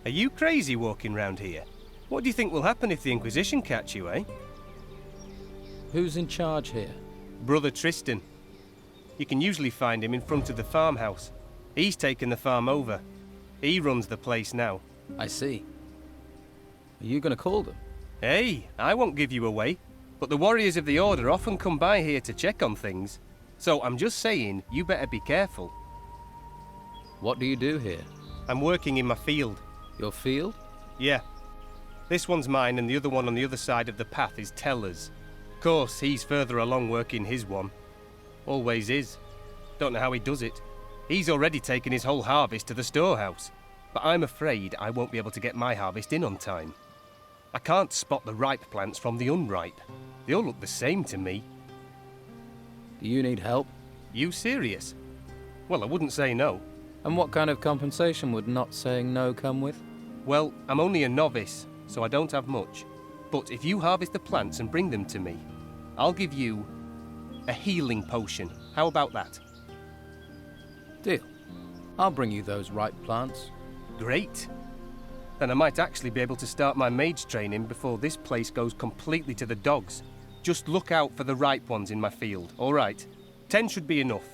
Are you crazy walking round here? What do you think will happen if the Inquisition catch you, eh? Who's in charge here? Brother Tristan. You can usually find him in front of the farmhouse. He's taken the farm over. He runs the place now. I see. Are you going to call them? Hey, I won't give you away, but the warriors of the Order often come by here to check on things. So I'm just saying, you better be careful. What do you do here? I'm working in my field. Your field? Yeah. This one's mine and the other one on the other side of the path is Teller's. Of course, he's further along working his one. Always is. Don't know how he does it. He's already taken his whole harvest to the storehouse. But I'm afraid I won't be able to get my harvest in on time. I can't spot the ripe plants from the unripe. They all look the same to me. Do you need help? You serious? Well, I wouldn't say no. And what kind of compensation would not saying no come with? Well, I'm only a novice, so I don't have much. But if you harvest the plants and bring them to me, I'll give you a healing potion. How about that? Deal. I'll bring you those ripe plants. Great. Then I might actually be able to start my mage training before this place goes completely to the dogs. Just look out for the ripe ones in my field, all right? 10 should be enough.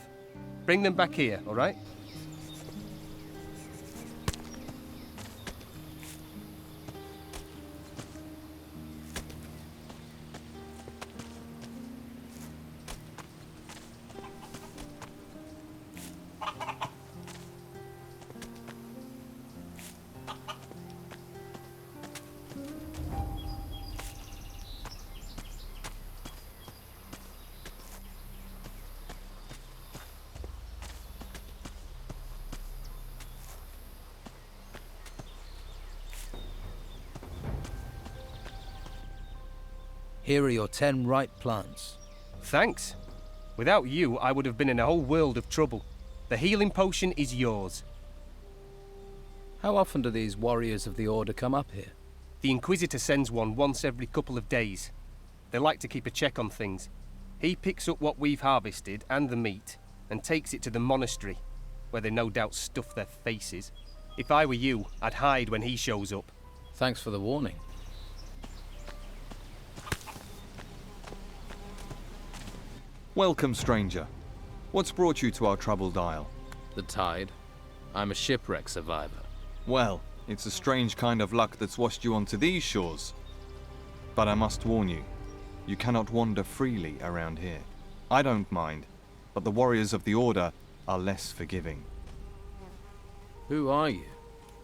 Bring them back here, all right? Here are your 10 ripe plants. Thanks. Without you, I would have been in a whole world of trouble. The healing potion is yours. How often do these warriors of the Order come up here? The Inquisitor sends one once every couple of days. They like to keep a check on things. He picks up what we've harvested and the meat and takes it to the monastery, where they no doubt stuff their faces. If I were you, I'd hide when he shows up. Thanks for the warning. Welcome, stranger. What's brought you to our troubled isle? The tide. I'm a shipwreck survivor. Well, it's a strange kind of luck that's washed you onto these shores. But I must warn you, you cannot wander freely around here. I don't mind, but the warriors of the Order are less forgiving. Who are you?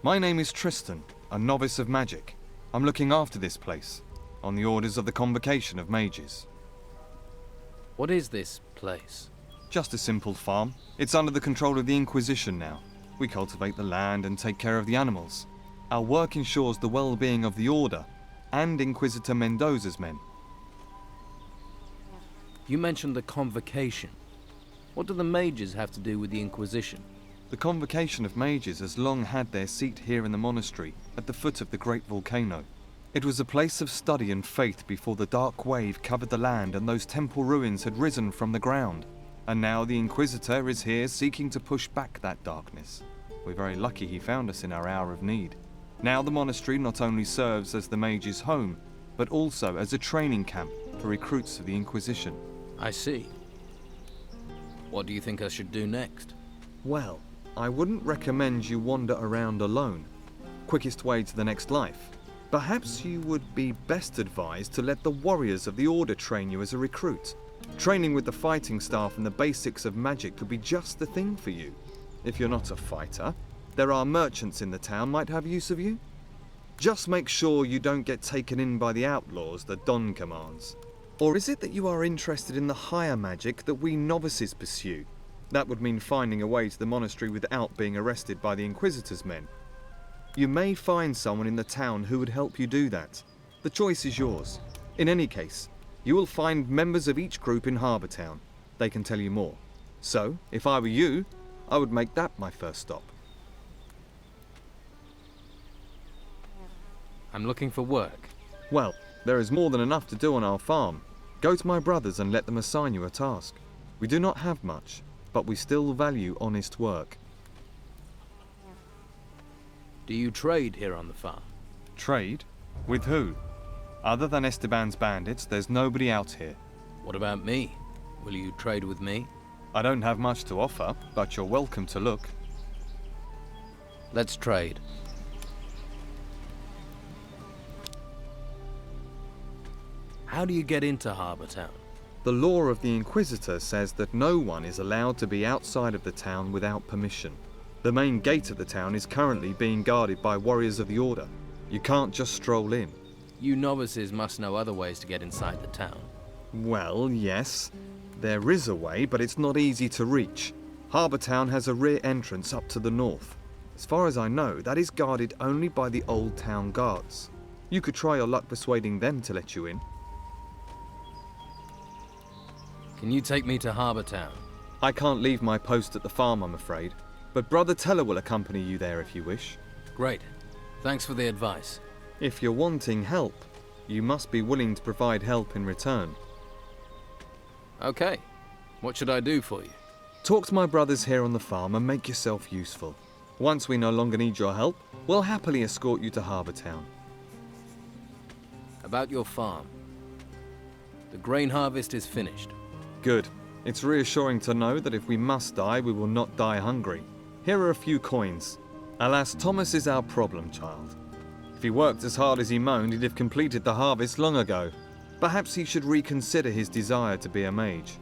My name is Tristan, a novice of magic. I'm looking after this place, on the orders of the Convocation of Mages. What is this place? Just a simple farm. It's under the control of the Inquisition now. We cultivate the land and take care of the animals. Our work ensures the well-being of the Order and Inquisitor Mendoza's men. You mentioned the Convocation. What do the mages have to do with the Inquisition? The Convocation of Mages has long had their seat here in the monastery at the foot of the great volcano. It was a place of study and faith before the dark wave covered the land and those temple ruins had risen from the ground. And now the Inquisitor is here seeking to push back that darkness. We're very lucky he found us in our hour of need. Now the monastery not only serves as the mage's home, but also as a training camp for recruits of the Inquisition. I see. What do you think I should do next? Well, I wouldn't recommend you wander around alone. Quickest way to the next life. Perhaps you would be best advised to let the warriors of the Order train you as a recruit. Training with the fighting staff and the basics of magic could be just the thing for you. If you're not a fighter, there are merchants in the town might have use of you. Just make sure you don't get taken in by the outlaws that Don commands. Or is it that you are interested in the higher magic that we novices pursue? That would mean finding a way to the monastery without being arrested by the Inquisitor's men. You may find someone in the town who would help you do that. The choice is yours. In any case, you will find members of each group in Harbour Town. They can tell you more. So, if I were you, I would make that my first stop. I'm looking for work. Well, there is more than enough to do on our farm. Go to my brothers and let them assign you a task. We do not have much, but we still value honest work. Do you trade here on the farm? Trade? With who? Other than Esteban's bandits, there's nobody out here. What about me? Will you trade with me? I don't have much to offer, but you're welcome to look. Let's trade. How do you get into Harbour Town? The law of the Inquisitor says that no one is allowed to be outside of the town without permission. The main gate of the town is currently being guarded by warriors of the Order. You can't just stroll in. You novices must know other ways to get inside the town. Well, yes. There is a way, but it's not easy to reach. Harbour Town has a rear entrance up to the north. As far as I know, that is guarded only by the Old Town Guards. You could try your luck persuading them to let you in. Can you take me to Harbour Town? I can't leave my post at the farm, I'm afraid. But Brother Teller will accompany you there if you wish. Great. Thanks for the advice. If you're wanting help, you must be willing to provide help in return. Okay. What should I do for you? Talk to my brothers here on the farm and make yourself useful. Once we no longer need your help, we'll happily escort you to Harbour Town. About your farm. The grain harvest is finished. Good. It's reassuring to know that if we must die, we will not die hungry. Here are a few coins. Alas, Thomas is our problem child. If he worked as hard as he moaned, he'd have completed the harvest long ago. Perhaps he should reconsider his desire to be a mage.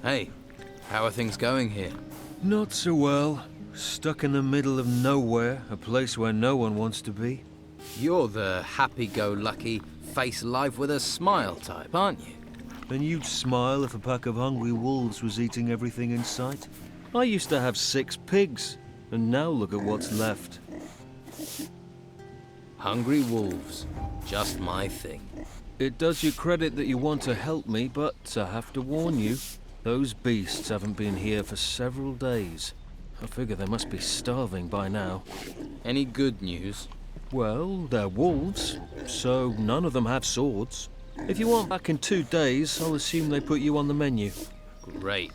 Hey, how are things going here? Not so well. Stuck in the middle of nowhere, a place where no one wants to be. You're the happy-go-lucky, face life with a smile type, aren't you? And you'd smile if a pack of hungry wolves was eating everything in sight. I used to have 6 pigs, and now look at what's left. Hungry wolves. Just my thing. It does you credit that you want to help me, but I have to warn you, those beasts haven't been here for several days. I figure they must be starving by now. Any good news? Well, they're wolves, so none of them have swords. If you want back in 2 days, I'll assume they put you on the menu. Great.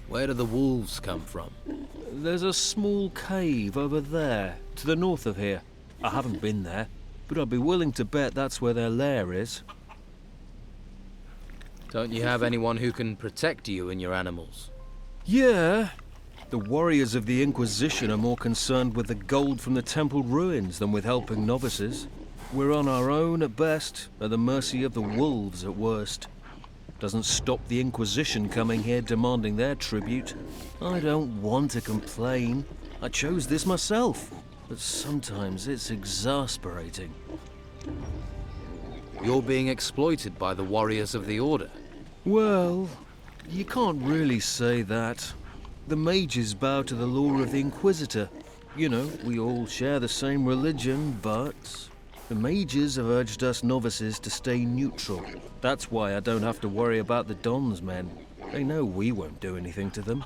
Where do the wolves come from? There's a small cave over there, to the north of here. I haven't been there, but I'd be willing to bet that's where their lair is. Don't you have anyone who can protect you and your animals? Yeah. The warriors of the Inquisition are more concerned with the gold from the temple ruins than with helping novices. We're on our own at best, at the mercy of the wolves at worst. Doesn't stop the Inquisition coming here demanding their tribute. I don't want to complain. I chose this myself. But sometimes it's exasperating. You're being exploited by the warriors of the Order. Well, you can't really say that. The mages bow to the law of the Inquisitor. You know, we all share the same religion, but the mages have urged us novices to stay neutral. That's why I don't have to worry about the Don's men. They know we won't do anything to them.